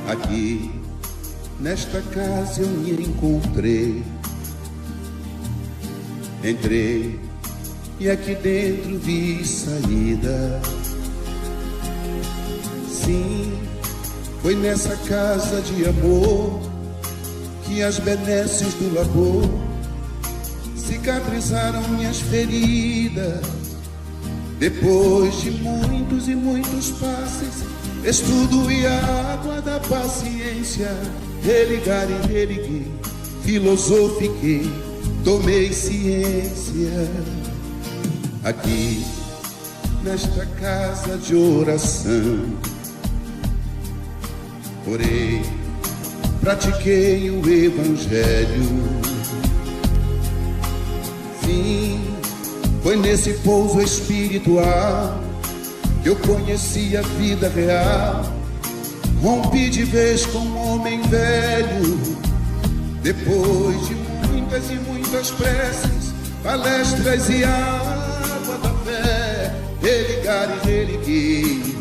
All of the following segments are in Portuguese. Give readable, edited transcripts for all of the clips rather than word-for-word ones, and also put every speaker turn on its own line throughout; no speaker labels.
Aqui, nesta casa eu me encontrei. Entrei e aqui dentro vi saída. Sim, foi nessa casa de amor que as benesses do labor cicatrizaram minhas feridas. Depois de muitos e muitos passes, estudo e a água da paciência, religar e religuei, filosofiquei, tomei ciência. Aqui, nesta casa de oração, orei, pratiquei o Evangelho. Sim, foi nesse pouso espiritual que eu conheci a vida real. Rompi de vez com um homem velho. Depois de muitas e muitas preces, palestras e água da fé, religar e religuei.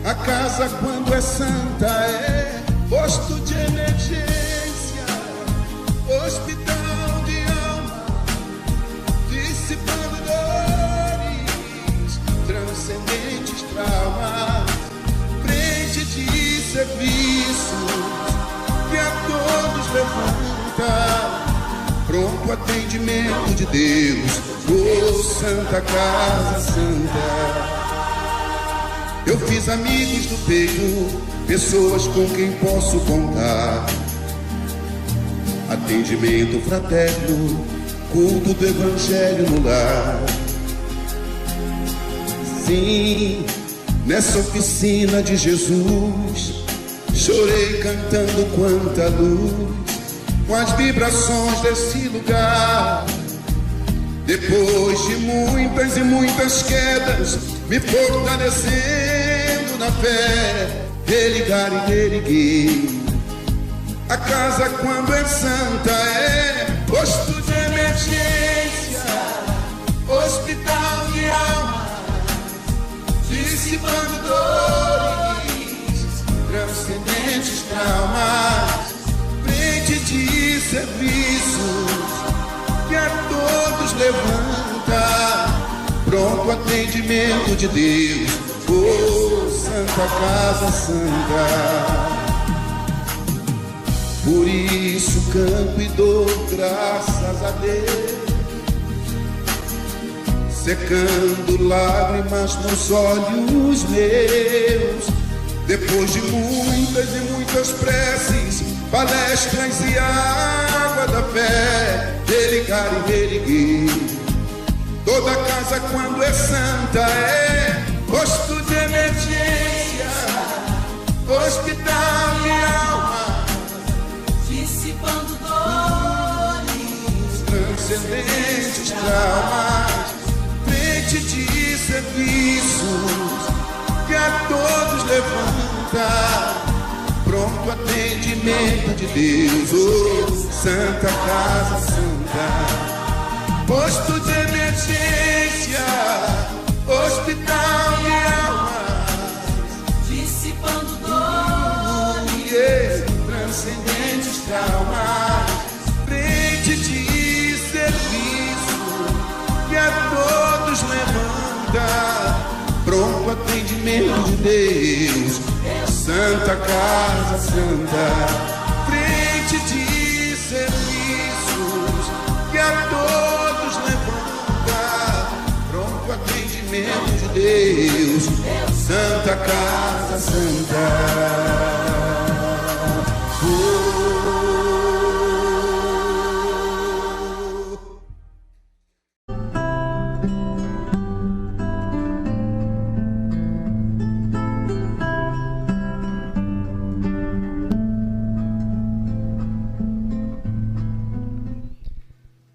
A casa, quando é santa, é posto de emergência, hospital de alma, dissipando dores, transcendentes traumas, frente de serviços que a todos levanta, pronto atendimento de Deus, oh Santa Casa Santa. Eu fiz amigos do peito, pessoas com quem posso contar. Atendimento fraterno, culto do Evangelho no lar. Sim, nessa oficina de Jesus, chorei cantando quanta luz, com as vibrações desse lugar. Depois de muitas e muitas quedas, me fortalecendo na fé, religar e religuei. A casa, quando é santa, é posto de emergência, hospital de alma, dissipando dores, transcendentes traumas, frente de serviços que a todos levanta, pronto atendimento de Deus, oh Santa Casa Santa. Por isso canto e dou graças a Deus, secando lágrimas nos olhos meus. Depois de muitas e muitas preces, palestras e água da fé, religar e religuei. Toda casa, quando é santa, é posto de emergência, hospital de alma,
dissipando dores,
transcendentes traumas, frente de serviços que a todos levanta, pronto atendimento de Deus, oh Santa Casa Santa. Posto de emergência, hospital de alma,
dissipando dores,
transcendentes traumas, frente de serviço que a todos levanta, pronto atendimento de Deus, Santa Casa Santa. Frente de serviços que a todos levanta, pronto atendimento de Deus, Santa Casa Santa.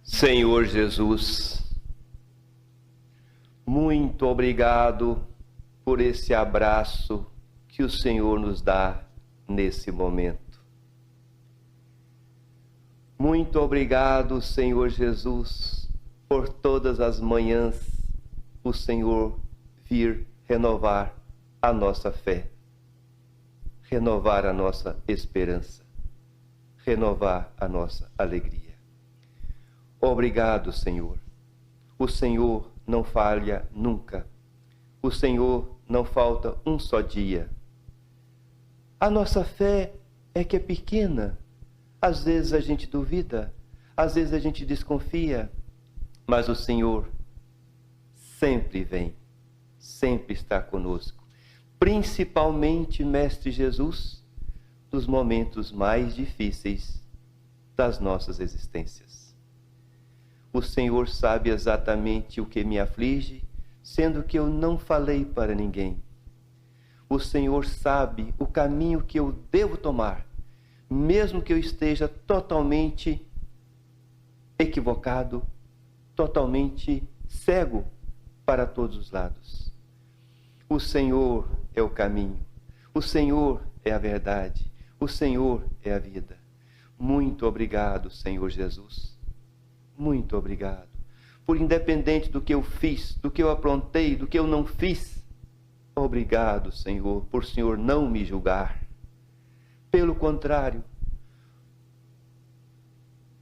Senhor Jesus, muito obrigado por esse abraço que o Senhor nos dá nesse momento. Muito obrigado, Senhor Jesus, por todas as manhãs o Senhor vir renovar a nossa fé, renovar a nossa esperança, renovar a nossa alegria. Obrigado, Senhor. O Senhor não falha nunca. O Senhor não falta um só dia. A nossa fé é que é pequena. Às vezes a gente duvida, às vezes a gente desconfia, mas o Senhor sempre vem, sempre está conosco. Principalmente, Mestre Jesus, nos momentos mais difíceis das nossas existências. O Senhor sabe exatamente o que me aflige, sendo que eu não falei para ninguém. O Senhor sabe o caminho que eu devo tomar, mesmo que eu esteja totalmente equivocado, totalmente cego para todos os lados. O Senhor é o caminho, o Senhor é a verdade, o Senhor é a vida. Muito obrigado, Senhor Jesus. Muito obrigado. Por independente do que eu fiz, do que eu aprontei, do que eu não fiz, obrigado, Senhor, por o Senhor não me julgar. Pelo contrário,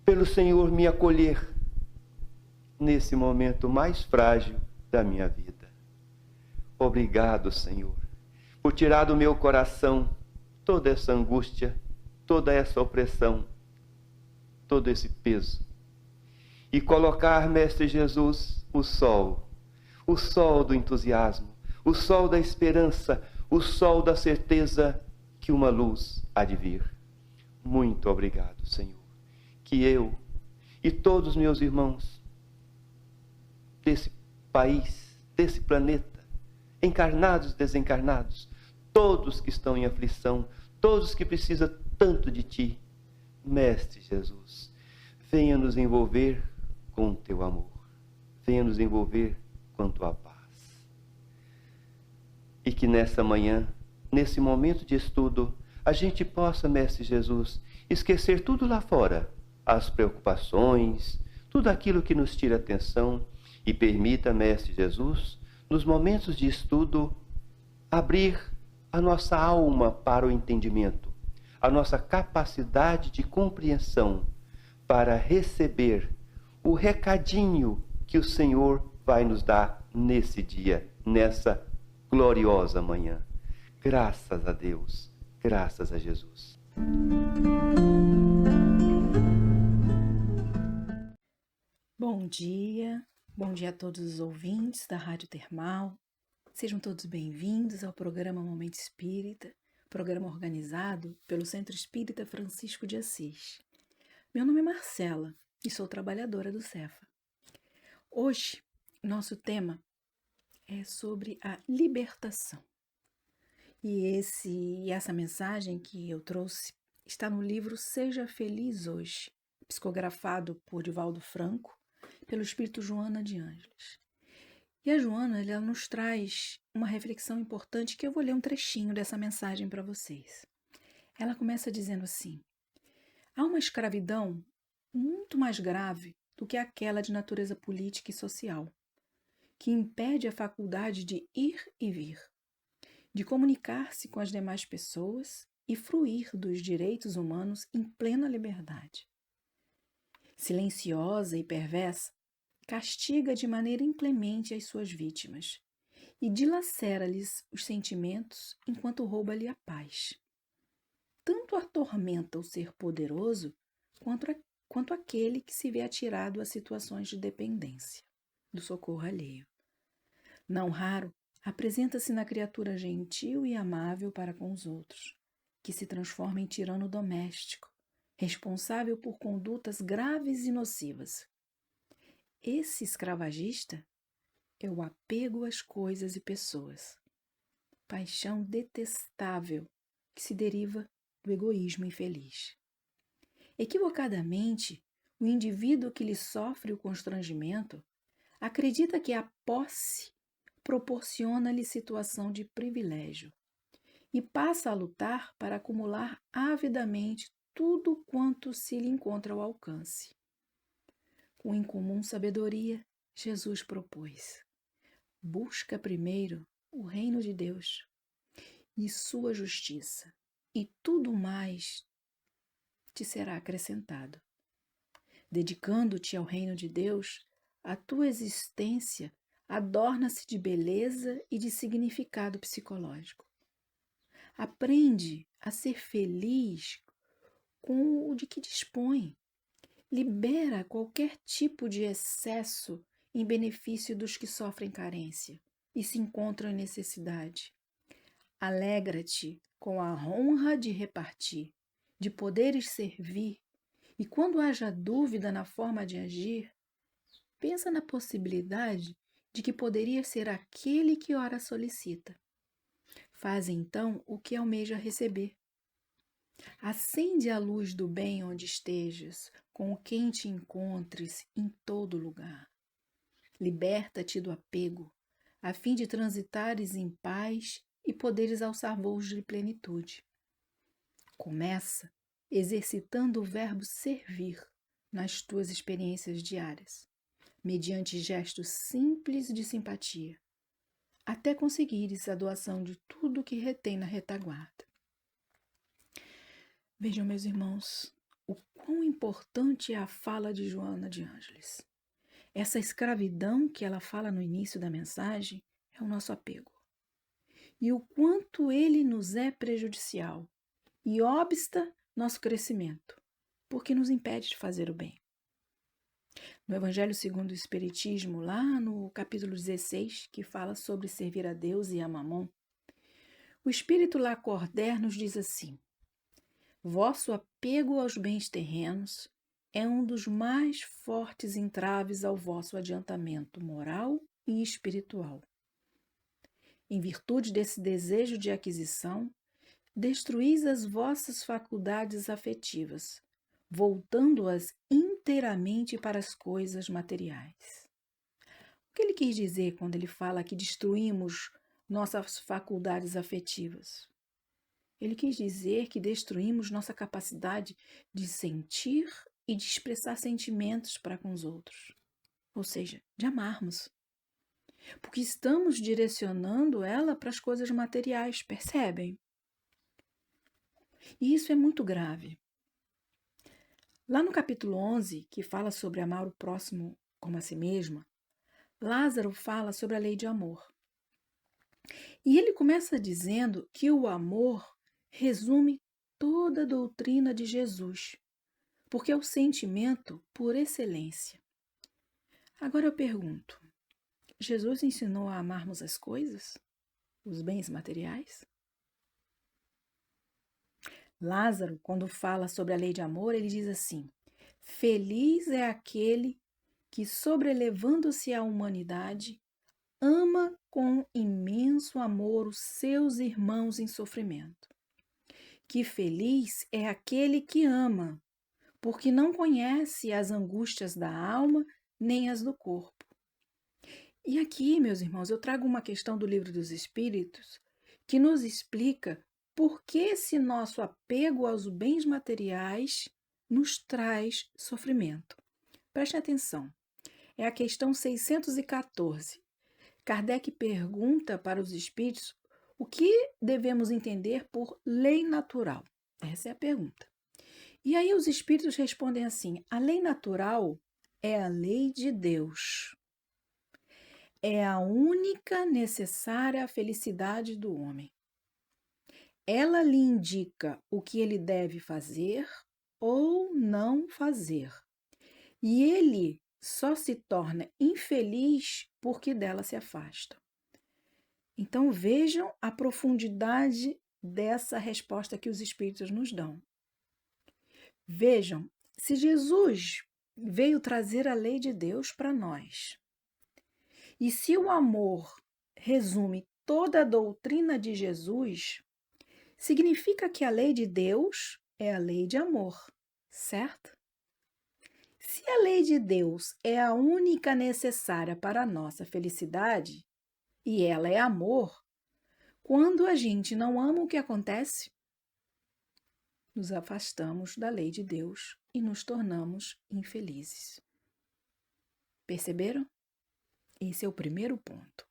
pelo Senhor me acolher nesse momento mais frágil da minha vida. Obrigado, Senhor, por tirar do meu coração toda essa angústia, toda essa opressão, todo esse peso. E colocar, Mestre Jesus, o sol do entusiasmo, o sol da esperança, o sol da certeza que uma luz há de vir. Muito obrigado, Senhor, que eu e todos os meus irmãos desse país, desse planeta, encarnados e desencarnados, todos que estão em aflição, todos que precisam tanto de Ti, Mestre Jesus, venha nos envolver com o Teu amor, venha nos envolver com Tua paz. E que nessa manhã, nesse momento de estudo, a gente possa, Mestre Jesus, esquecer tudo lá fora, as preocupações, tudo aquilo que nos tira a atenção, e permita, Mestre Jesus, nos momentos de estudo, abrir a nossa alma para o entendimento, a nossa capacidade de compreensão para receber o recadinho que o Senhor vai nos dar nesse dia, nessa gloriosa manhã. Graças a Deus, graças a Jesus.
Bom dia a todos os ouvintes da Rádio Termal. Sejam todos bem-vindos ao programa Momento Espírita, programa organizado pelo Centro Espírita Francisco de Assis. Meu nome é Marcela e sou trabalhadora do Cefa. Hoje, nosso tema é sobre a libertação. E essa mensagem que eu trouxe está no livro Seja Feliz Hoje, psicografado por Divaldo Franco, pelo Espírito Joana de Ângeles. E a Joana, ela nos traz uma reflexão importante que eu vou ler um trechinho dessa mensagem para vocês. Ela começa dizendo assim: há uma escravidão muito mais grave do que aquela de natureza política e social, que impede a faculdade de ir e vir, de comunicar-se com as demais pessoas e fruir dos direitos humanos em plena liberdade. Silenciosa e perversa, castiga de maneira inclemente as suas vítimas e dilacera-lhes os sentimentos enquanto rouba-lhe a paz. Tanto atormenta o ser poderoso quanto aquele que se vê atirado a situações de dependência, do socorro alheio. Não raro, apresenta-se na criatura gentil e amável para com os outros, que se transforma em tirano doméstico, responsável por condutas graves e nocivas. Esse escravagista é o apego às coisas e pessoas, paixão detestável que se deriva do egoísmo infeliz. Equivocadamente, o indivíduo que lhe sofre o constrangimento acredita que a posse proporciona-lhe situação de privilégio e passa a lutar para acumular avidamente tudo quanto se lhe encontra ao alcance. Com incomum sabedoria, Jesus propôs: busca primeiro o reino de Deus e sua justiça, e tudo mais te será acrescentado. Dedicando-te ao reino de Deus, a tua existência adorna-se de beleza e de significado psicológico. Aprende a ser feliz com o de que dispõe. Libera qualquer tipo de excesso em benefício dos que sofrem carência e se encontram em necessidade. Alegra-te com a honra de repartir, de poderes servir, e quando haja dúvida na forma de agir, pensa na possibilidade de que poderia ser aquele que ora solicita. Faz então o que almeja receber. Acende a luz do bem onde estejas, com quem te encontres em todo lugar. Liberta-te do apego, a fim de transitares em paz e poderes alçar voos de plenitude. Começa exercitando o verbo servir nas tuas experiências diárias, mediante gestos simples de simpatia, até conseguires a doação de tudo o que retém na retaguarda. Vejam, meus irmãos, o quão importante é a fala de Joana de Ângeles. Essa escravidão que ela fala no início da mensagem é o nosso apego. E o quanto ele nos é prejudicial e obsta nosso crescimento, porque nos impede de fazer o bem. No Evangelho segundo o Espiritismo, lá no capítulo 16, que fala sobre servir a Deus e a Mamon, o Espírito Lacordaire nos diz assim: vosso apego aos bens terrenos é um dos mais fortes entraves ao vosso adiantamento moral e espiritual. Em virtude desse desejo de aquisição, destruís as vossas faculdades afetivas, voltando-as inteiramente para as coisas materiais. O que ele quis dizer quando ele fala que destruímos nossas faculdades afetivas? Ele quis dizer que destruímos nossa capacidade de sentir e de expressar sentimentos para com os outros, ou seja, de amarmos. Porque estamos direcionando ela para as coisas materiais, percebem? E isso é muito grave. Lá no capítulo 11, que fala sobre amar o próximo como a si mesma, Lázaro fala sobre a lei de amor. E ele começa dizendo que o amor resume toda a doutrina de Jesus, porque é o sentimento por excelência. Agora eu pergunto, Jesus ensinou a amarmos as coisas, os bens materiais? Lázaro, quando fala sobre a lei de amor, ele diz assim: feliz é aquele que, sobrelevando-se à humanidade, ama com imenso amor os seus irmãos em sofrimento. Que feliz é aquele que ama, porque não conhece as angústias da alma nem as do corpo. E aqui, meus irmãos, eu trago uma questão do Livro dos Espíritos que nos explica por que esse nosso apego aos bens materiais nos traz sofrimento. Preste atenção, é a questão 614. Kardec pergunta para os espíritos o que devemos entender por lei natural. Essa é a pergunta. E aí os espíritos respondem assim: a lei natural é a lei de Deus. É a única necessária à felicidade do homem. Ela lhe indica o que ele deve fazer ou não fazer. E ele só se torna infeliz porque dela se afasta. Então vejam a profundidade dessa resposta que os espíritos nos dão. Vejam, se Jesus veio trazer a lei de Deus para nós, e se o amor resume toda a doutrina de Jesus, significa que a lei de Deus é a lei de amor, certo? Se a lei de Deus é a única necessária para a nossa felicidade, e ela é amor, quando a gente não ama, o que acontece? Nos afastamos da lei de Deus e nos tornamos infelizes. Perceberam? Esse é o primeiro ponto.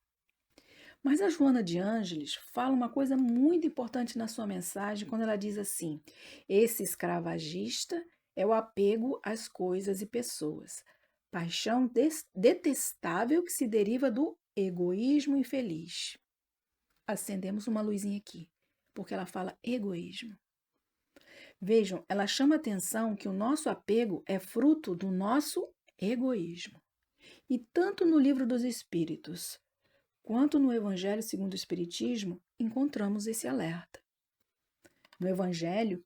Mas a Joana de Ângeles fala uma coisa muito importante na sua mensagem quando ela diz assim: esse escravagista é o apego às coisas e pessoas, paixão detestável que se deriva do egoísmo infeliz. Acendemos uma luzinha aqui, porque ela fala egoísmo. Vejam, ela chama atenção que o nosso apego é fruto do nosso egoísmo. E tanto no Livro dos Espíritos quanto no Evangelho segundo o Espiritismo, encontramos esse alerta. No Evangelho,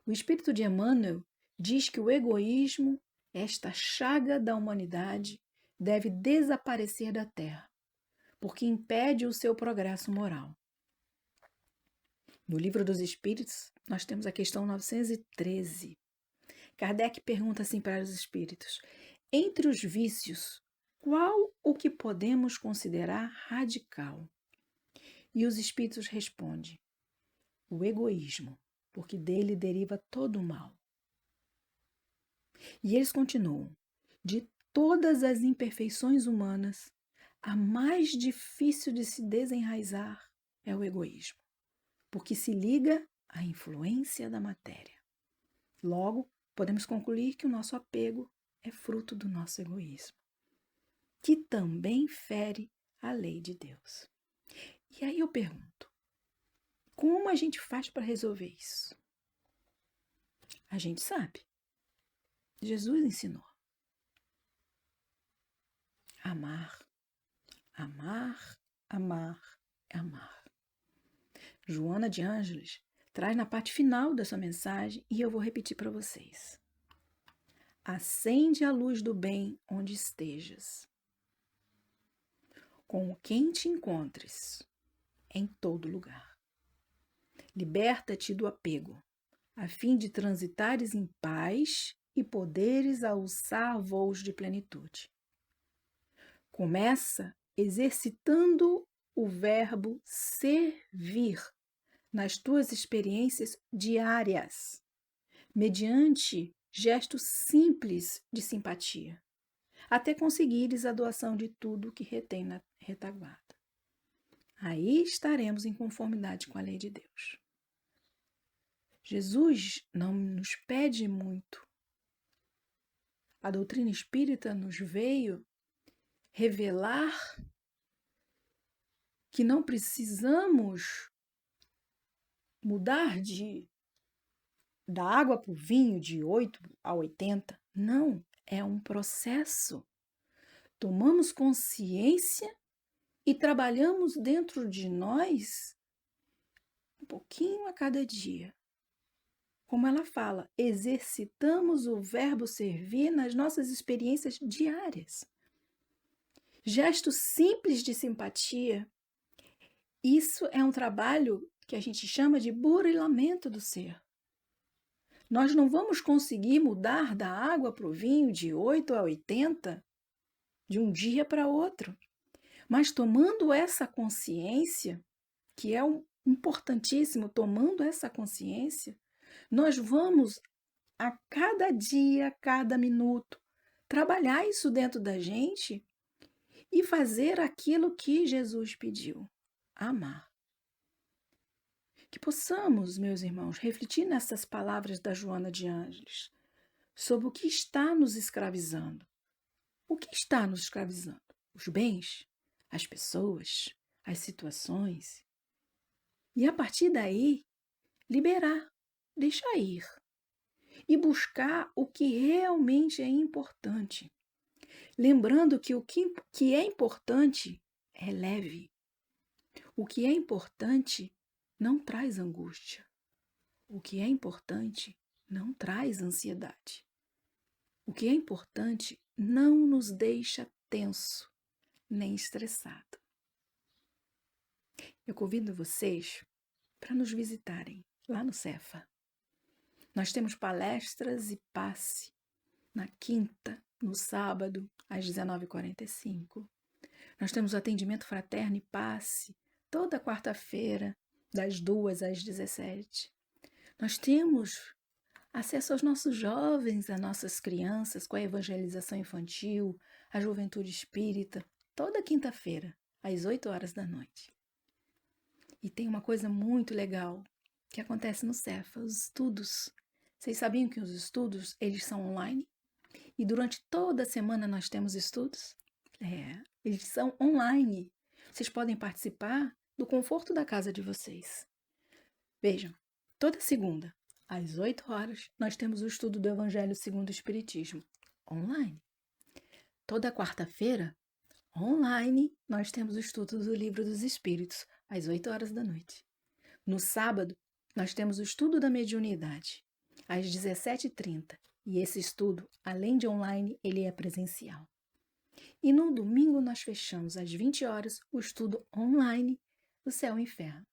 o Espírito de Emmanuel diz que o egoísmo, esta chaga da humanidade, deve desaparecer da Terra, porque impede o seu progresso moral. No Livro dos Espíritos, nós temos a questão 913. Kardec pergunta assim para os espíritos: entre os vícios, qual o que podemos considerar radical? E os espíritos respondem: o egoísmo, porque dele deriva todo o mal. E eles continuam: de todas as imperfeições humanas, a mais difícil de se desenraizar é o egoísmo, porque se liga à influência da matéria. Logo, podemos concluir que o nosso apego é fruto do nosso egoísmo, que também fere a lei de Deus. E aí eu pergunto, como a gente faz para resolver isso? A gente sabe. Jesus ensinou. Amar, amar, amar, amar. Joana de Ângeles traz na parte final da sua mensagem e eu vou repetir para vocês. Acende a luz do bem onde estejas, com quem te encontres, em todo lugar. Liberta-te do apego, a fim de transitares em paz e poderes alçar voos de plenitude. Começa exercitando o verbo servir nas tuas experiências diárias, mediante gestos simples de simpatia, até conseguires a doação de tudo que retém na retaguarda. Aí estaremos em conformidade com a lei de Deus. Jesus não nos pede muito. A doutrina espírita nos veio revelar que não precisamos mudar da água para o vinho de 8 a 80. Não, é um processo. Tomamos consciência e trabalhamos dentro de nós um pouquinho a cada dia. Como ela fala, exercitamos o verbo servir nas nossas experiências diárias. Gestos simples de simpatia. Isso é um trabalho que a gente chama de burilamento do ser. Nós não vamos conseguir mudar da água para o vinho de 8 a 80 de um dia para outro. Mas tomando essa consciência, que é importantíssimo, tomando essa consciência, nós vamos a cada dia, a cada minuto, trabalhar isso dentro da gente e fazer aquilo que Jesus pediu, amar. Que possamos, meus irmãos, refletir nessas palavras da Joana de Ângeles sobre o que está nos escravizando. O que está nos escravizando? Os bens, as pessoas, as situações. E a partir daí, liberar, deixar ir. E buscar o que realmente é importante. Lembrando que o que é importante é leve. O que é importante não traz angústia. O que é importante não traz ansiedade. O que é importante não nos deixa tenso nem estressado. Eu convido vocês para nos visitarem lá no Cefa. Nós temos palestras e passe na quinta, no sábado, às 19h45. Nós temos atendimento fraterno e passe toda quarta-feira, das 2 às 17. Nós temos acesso aos nossos jovens, às nossas crianças, com a evangelização infantil, a juventude espírita, toda quinta-feira, às 8 horas da noite. E tem uma coisa muito legal que acontece no Cefa, os estudos. Vocês sabiam que os estudos, eles são online? E durante toda a semana nós temos estudos? Eles são online. Vocês podem participar do conforto da casa de vocês. Vejam, toda segunda, às 8 horas, nós temos o estudo do Evangelho segundo o Espiritismo, online. Toda quarta-feira, online, nós temos o estudo do Livro dos Espíritos, às 8 horas da noite. No sábado, nós temos o estudo da mediunidade, às 17h30. E esse estudo, além de online, ele é presencial. E no domingo nós fechamos às 20 horas o estudo online do Céu e Inferno.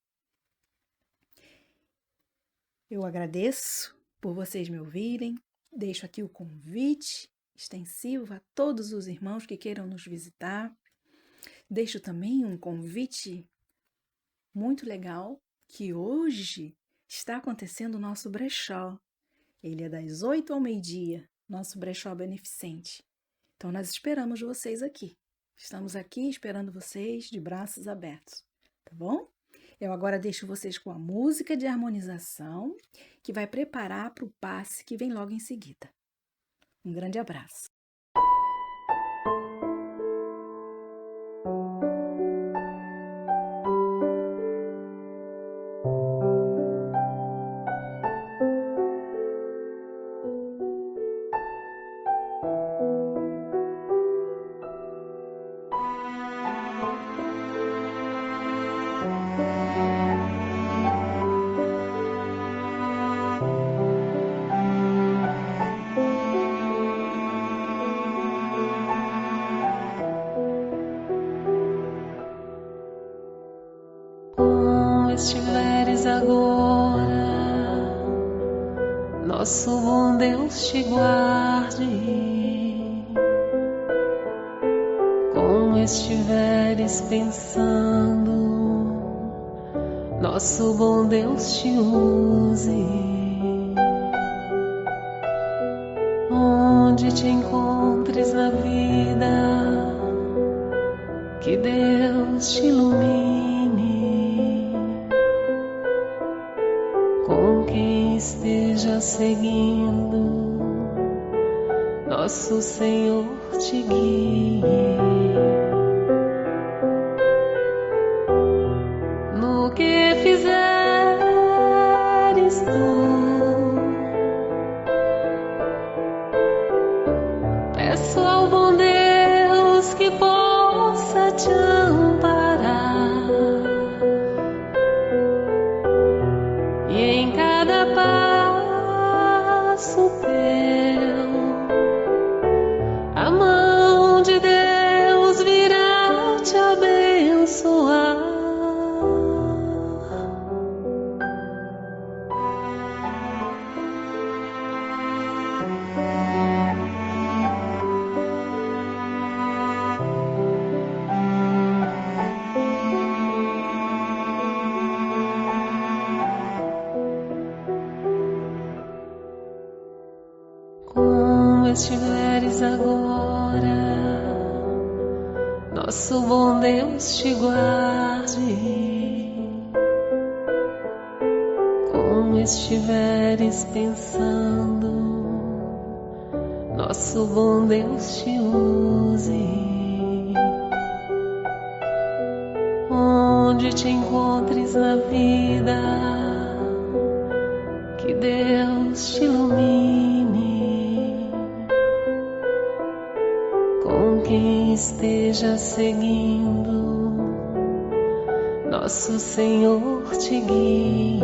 Eu agradeço por vocês me ouvirem, deixo aqui o convite extensivo a todos os irmãos que queiram nos visitar. Deixo também um convite muito legal, que hoje está acontecendo o nosso brechó. Ele é das 8 ao meio-dia, nosso brechó beneficente. Então nós esperamos vocês aqui. Estamos aqui esperando vocês de braços abertos, tá bom? Eu agora deixo vocês com a música de harmonização, que vai preparar para o passe que vem logo em seguida. Um grande abraço.
Estiveres agora, nosso bom Deus te guarde. Como estiveres pensando, nosso bom Deus te use. Onde te encontres na vida, que Deus te ilumine. Com quem esteja seguindo, nosso Senhor te guie. No que fizeres tu, peço ao bom Deus que possa te amparar. E em cada passo teu, a mão de Deus virá te abençoar. Estiveres agora, nosso bom Deus te guarde. Como estiveres pensando, nosso bom Deus te use. Onde te encontres na vida, que Deus te ilumine. Quem esteja seguindo, nosso Senhor te guie.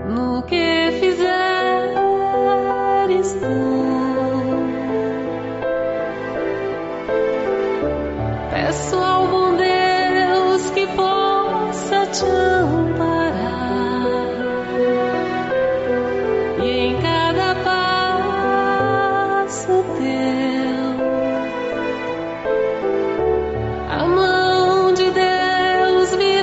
No que fizeres tu, peço ao bom Deus que possa te amparar. E em cada passo teu, a mão de Deus virá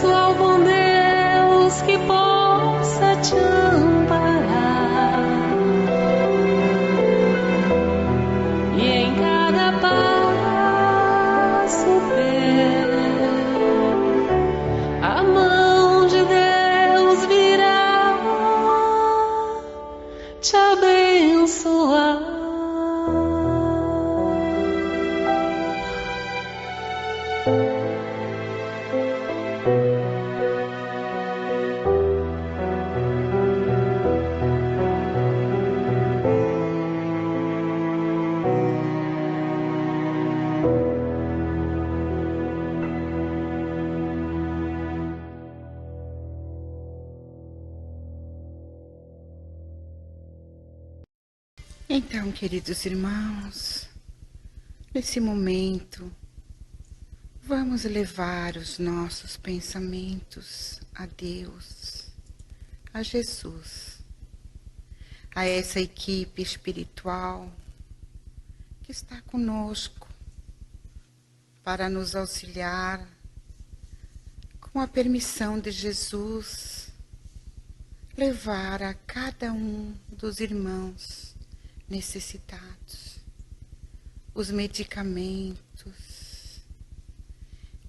peço ao bom Deus que possa te amparar, e em cada passo a mão de Deus virá te abençoar.
Então, queridos irmãos, nesse momento, vamos levar os nossos pensamentos a Deus, a Jesus, a essa equipe espiritual que está conosco para nos auxiliar com a permissão de Jesus, levar a cada um dos irmãos necessitados os medicamentos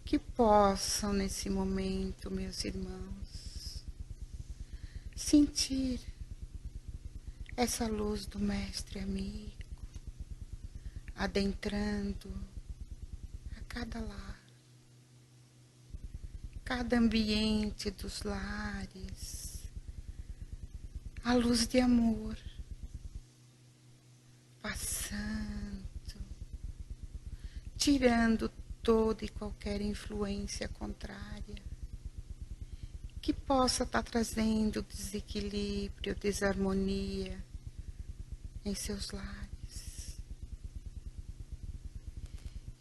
que possam nesse momento, meus irmãos, sentir essa luz do Mestre amigo adentrando a cada lar, cada ambiente dos lares, a luz de amor passando, tirando toda e qualquer influência contrária que possa estar trazendo desequilíbrio, desarmonia em seus lares.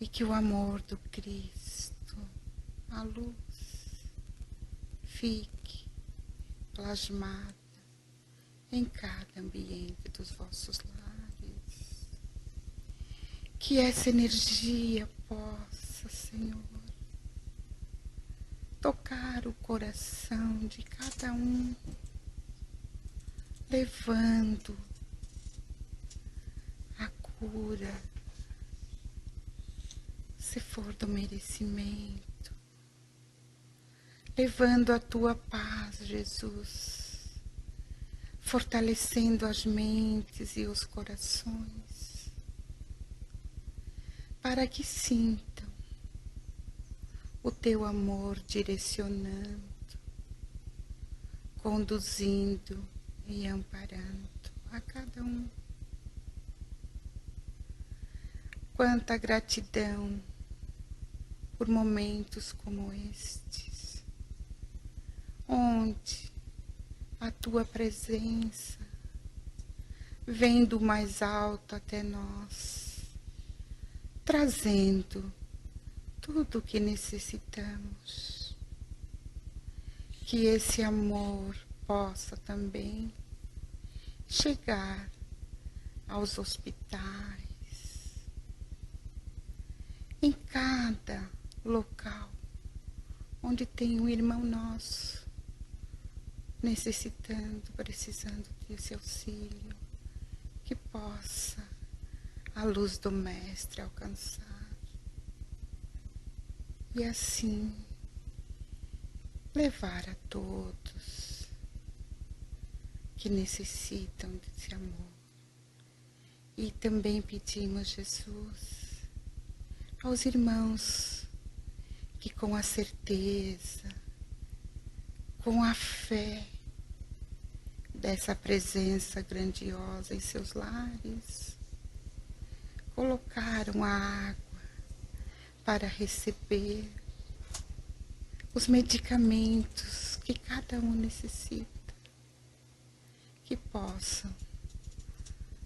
E que o amor do Cristo, a luz, fique plasmada em cada ambiente dos vossos lares. Que essa energia possa, Senhor, tocar o coração de cada um, levando a cura, se for do merecimento, levando a tua paz, Jesus, fortalecendo as mentes e os corações, para que sintam o teu amor direcionando, conduzindo e amparando a cada um. Quanta gratidão por momentos como estes, onde a tua presença vem do mais alto até nós, trazendo tudo o que necessitamos. Que esse amor possa também chegar aos hospitais, em cada local onde tem um irmão nosso necessitando, precisando desse auxílio, que possa a luz do Mestre alcançar. E assim, levar a todos que necessitam desse amor. E também pedimos, Jesus, aos irmãos que com a certeza, com a fé dessa presença grandiosa em seus lares, colocaram a água para receber os medicamentos que cada um necessita, que possam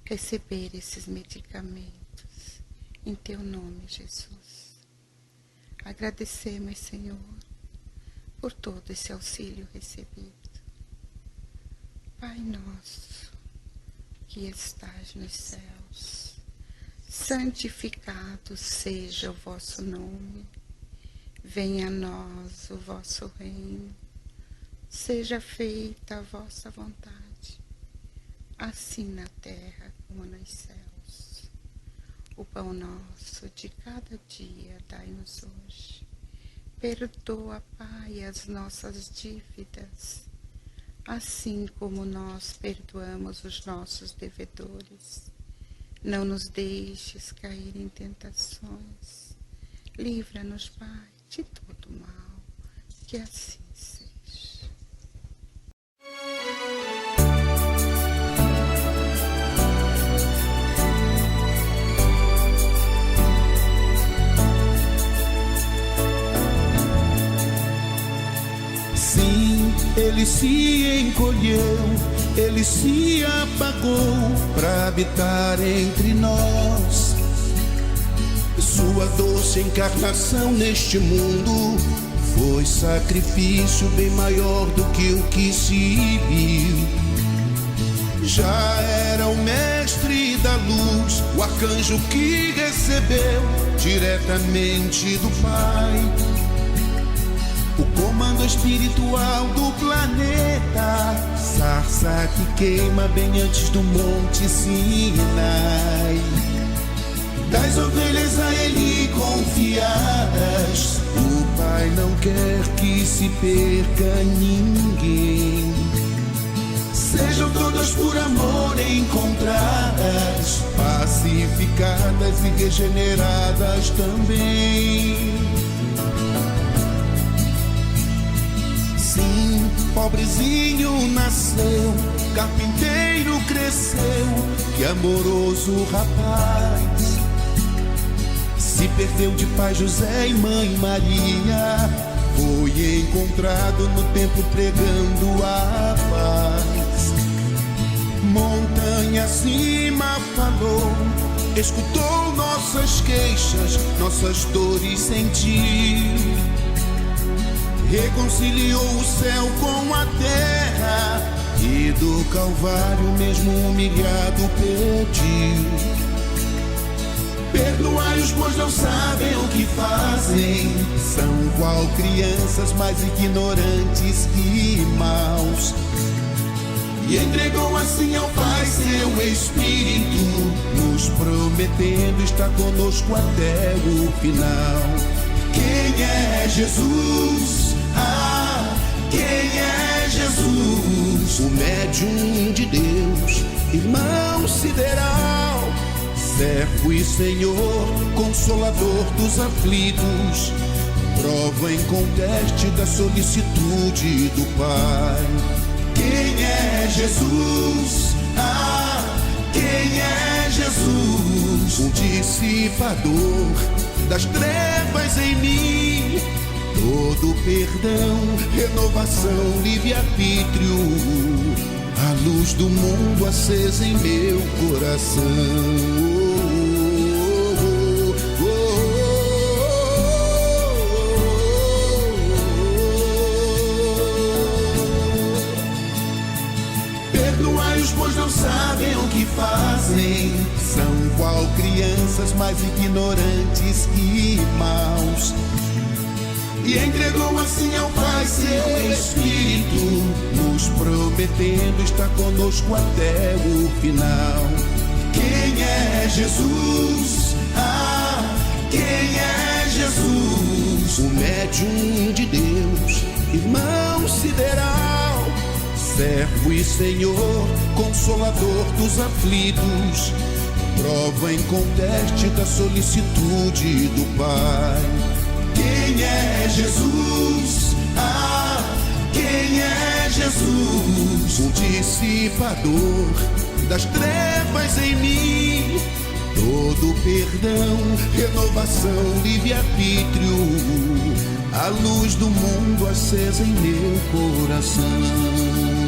receber esses medicamentos em teu nome, Jesus. Agradecemos, Senhor, por todo esse auxílio recebido. Pai nosso, que estás nos céus, santificado seja o vosso nome. Venha a nós o vosso reino, seja feita a vossa vontade, assim na terra como nos céus. O pão nosso de cada dia dai-nos hoje. Perdoa, Pai, as nossas dívidas, assim como nós perdoamos os nossos devedores. Não nos deixes cair em tentações. Livra-nos, Pai, de todo mal, que assim seja.
Sim, ele se encolheu, ele se apagou para habitar entre nós. Sua doce encarnação neste mundo foi sacrifício bem maior do que o que se viu. Já era o mestre da luz, o arcanjo que recebeu diretamente do Pai o comando espiritual do planeta, sarça que queima bem antes do Monte Sinai. Das ovelhas a ele confiadas, o Pai não quer que se perca ninguém. Sejam todas por amor encontradas, pacificadas e regeneradas também. Sim, pobrezinho nasceu, carpinteiro cresceu, que amoroso rapaz. Se perdeu de pai José e mãe Maria, foi encontrado no templo pregando a paz. Montanha acima falou, escutou nossas queixas, nossas dores sentiu. Reconciliou o céu com a terra e do Calvário mesmo humilhado pediu. Perdoai-os, pois não sabem o que fazem. São qual crianças mais ignorantes e maus. E entregou assim ao Pai seu Espírito, nos prometendo estar conosco até o final. Quem é Jesus? Ah, quem é Jesus? O médium de Deus, irmão sideral, servo e Senhor, consolador dos aflitos, prova inconteste da solicitude do Pai. Quem é Jesus? Ah, quem é Jesus? O dissipador das trevas em mim, todo perdão, renovação, livre-arbítrio, a luz do mundo acesa em meu coração. Perdoai-os, pois não sabem o que fazem. São qual crianças mais ignorantes e maus. E entregou assim ao Pai seu Espírito, nos prometendo estar conosco até o final. Quem é Jesus? Ah, quem é Jesus? O médium de Deus, irmão sideral, servo e Senhor, consolador dos aflitos, prova inconteste da solicitude do Pai. Quem é Jesus? Ah, quem é Jesus? O dissipador das trevas em mim, todo perdão, renovação, livre-arbítrio, a luz do mundo acesa em meu coração.